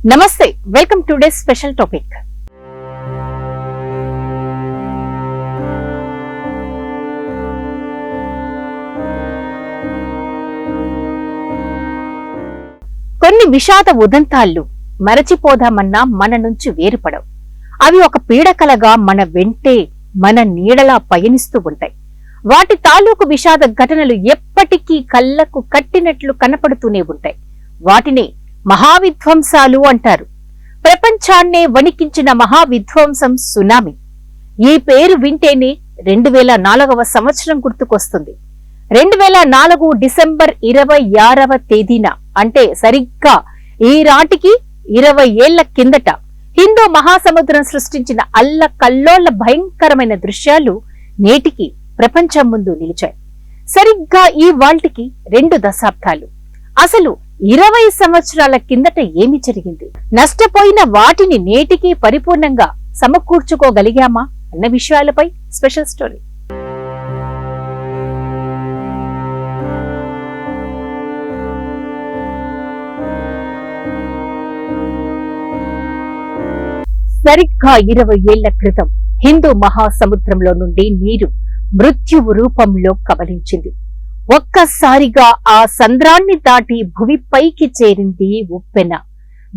నమస్తే, welcome to today's special topic. కొన్ని విషాద ఉదంతాలు మరచిపోదామన్నా మన నుంచి వేరుపడవు. అవి ఒక పీడకలగా మన వెంటే మన నీడలా పయనిస్తూ ఉంటాయి. వాటి తాలూకు విషాద ఘటనలు ఎప్పటికీ కళ్లకు కట్టినట్లు కనపడుతూనే ఉంటాయి. వాటిని మహావిధ్వంసాలు అంటారు. ప్రపంచాన్నే వణికించిన మహావిధ్వంసం సునామీ. ఈ పేరు వింటేనే 2004వ సంవత్సరం గుర్తుకొస్తుంది. 2004 డిసెంబర్ 26వ తేదీన, అంటే సరిగ్గా ఈ రాటికి 20 ఏళ్ల కిందట హిందూ మహాసముద్రం సృష్టించిన అల్లకల్లోల భయంకరమైన దృశ్యాలు నేటికి ప్రపంచం ముందు నిలిచాయి. సరిగ్గా ఈ వాల్టికి 2 దశాబ్దాలు. అసలు 20 సంవత్సరాల కిందట ఏమి జరిగింది? నష్టపోయిన వాటిని నేటికి పరిపూర్ణంగా సమకూర్చుకోగలిగామా అన్న విషయాలపై స్పెషల్ స్టోరీ. సరిగ్గా 20 ఏళ్ల క్రితం హిందూ మహాసముద్రంలో నుండి నీరు మృత్యువు రూపంలో కబలించింది. ఒక్కసారిగా ఆ సంద్రాన్ని దాటి భువిపైకి చేరింది ఉప్పెన.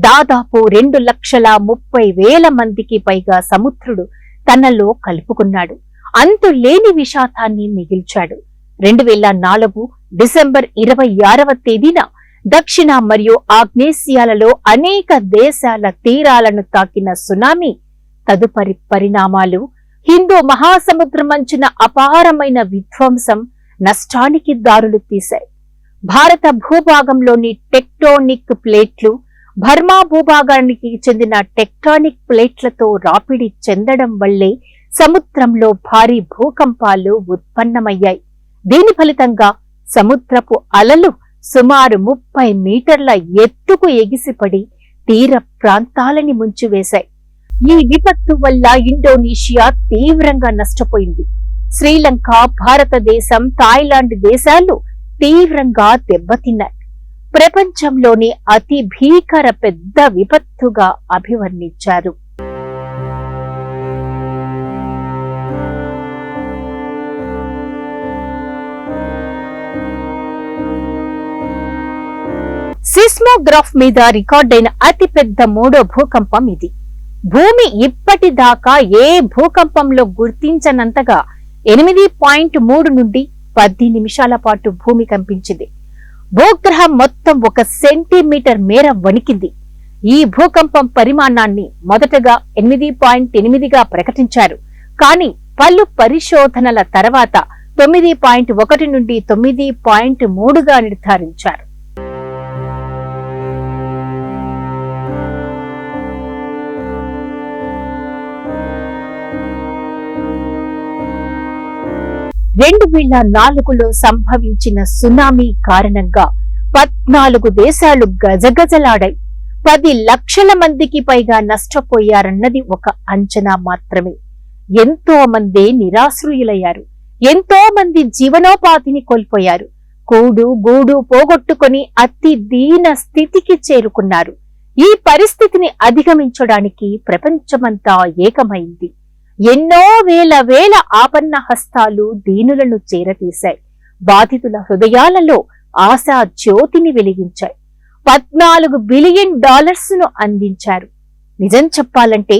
దాదాపు 2,30,000 మందికి పైగా సముద్రుడు తనలో కలుపుకున్నాడు. అంతులేని విషాదాన్ని మిగిల్చాడు. 2004 డిసెంబర్ 26వ తేదీన దక్షిణ మరియు ఆగ్నేసియాలలో అనేక దేశాల తీరాలను తాకిన సునామీ తదుపరి పరిణామాలు హిందూ మహాసముద్రమంచున అపారమైన విధ్వంసం, నష్టానికి దారులు తీశాయి. భారత భూభాగంలోని టెక్టోనిక్ ప్లేట్లు బర్మా భూభాగానికి చెందిన టెక్టానిక్ ప్లేట్లతో రాపిడి చెందడం వల్లే సముద్రంలో భారీ భూకంపాలు ఉత్పన్నమయ్యాయి. దీని ఫలితంగా సముద్రపు అలలు సుమారు 30 మీటర్ల ఎత్తుకు ఎగిసిపడి తీర ప్రాంతాలని ముంచివేశాయి. ఈ విపత్తు వల్ల ఇండోనేషియా తీవ్రంగా నష్టపోయింది. శ్రీలంక, భారతదేశం, థాయిలాండ్ దేశాలు తీవ్రంగా దెబ్బతిన్నాయి. ప్రపంచంలోని అతి భీకర పెద్ద విపత్తుగా అభివర్ణించారు. సిస్మోగ్రాఫ్ మీద రికార్డైన అతిపెద్ద 3వ భూకంపం ఇది. భూమి ఇప్పటిదాకా ఏ భూకంపంలో గుర్తించనంతగా 8.3 నుండి 10 నిమిషాల పాటు భూమి కంపించింది. భూగ్రహం మొత్తం 1 సెంటీమీటర్ మేర వణికింది. ఈ భూకంపం పరిమాణాన్ని మొదటగా 8.8గా ప్రకటించారు. కానీ పలు పరిశోధనల తర్వాత 9.1 నుండి 9.3గా నిర్ధారించారు. రెండు 2004లో సంభవించిన సునామీ కారణంగా 14 దేశాలు గజగజలాడాయి. 10 లక్షల మందికి పైగా నష్టపోయారన్నది ఒక అంచనా మాత్రమే. ఎంతో మంది నిరాశ్రయులయ్యారు. ఎంతో మంది జీవనోపాధిని కోల్పోయారు. కూడు గూడు పోగొట్టుకుని అతి దీన స్థితికి చేరుకున్నారు. ఈ పరిస్థితిని అధిగమించడానికి ప్రపంచమంతా ఏకమైంది. ఎన్నో వేల ఆపన్న హస్తాలు దీనులను చేరతీశాయి. బాధితుల హృదయాలలో ఆశా జ్యోతిని వెలిగించాయి. $14 బిలియన్ అందించారు. నిజం చెప్పాలంటే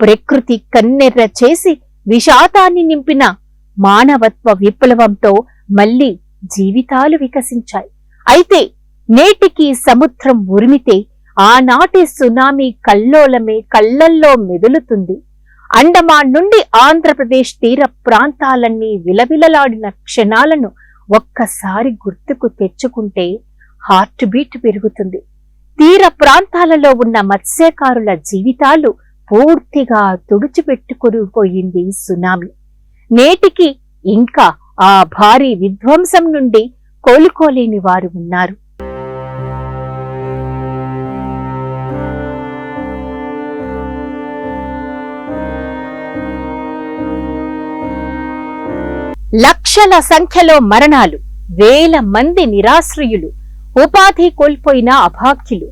ప్రకృతి కన్నెర్ర చేసి విషాదాన్ని నింపిన మానవత్వ విప్లవంతో మళ్లీ జీవితాలు వికసించాయి. అయితే నేటికి సముద్రం ఉరిమితే ఆనాటి సునామీ కల్లోలమే కళ్లల్లో మెదులుతుంది. అండమాన్ నుండి ఆంధ్రప్రదేశ్ తీర ప్రాంతాలన్నీ విలవిలలాడిన క్షణాలను ఒక్కసారి గుర్తుకు తెచ్చుకుంటే హార్ట్ బీట్ పెరుగుతుంది. తీర ప్రాంతాలలో ఉన్న మత్స్యకారుల జీవితాలు పూర్తిగా తుడిచిపెట్టుకుపోయింది సునామీ. నేటికి ఇంకా ఆ భారీ విధ్వంసం నుండి కోలుకోలేని వారు ఉన్నారు. లక్షల సంఖ్యలో మరణాలు, వేల మంది నిరాశ్రయులు, ఉపాధి కోల్పోయిన అభాగ్యులు,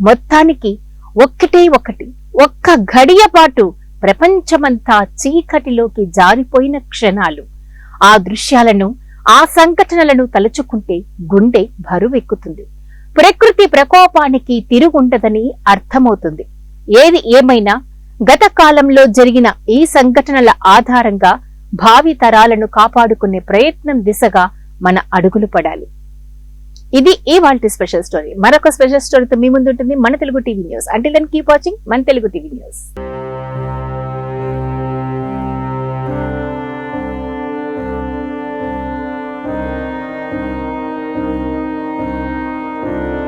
మొత్తానికి ఒక్క ఘడియ పాటు ప్రపంచమంతా చీకటిలోకి జారిపోయిన క్షణాలు. ఆ దృశ్యాలను, ఆ సంఘటనలను తలుచుకుంటే గుండె బరువెక్కుతుంది. ప్రకృతి ప్రకోపానికి తిరుగుండదని అర్థమవుతుంది. ఏది ఏమైనా గత కాలంలో జరిగిన ఈ సంఘటనల ఆధారంగా భావి తరాలను కాపాడుకునే ప్రయత్నం దిశగా మన అడుగులు పడాలి. ఇది ఇవాల్టి స్పెషల్ స్టోరీ. మరొక స్పెషల్ స్టోరీతో మీ ముందు ఉంటుంది మన Telugu TV news. Until then keep watching మన తెలుగు టీవీ న్యూస్.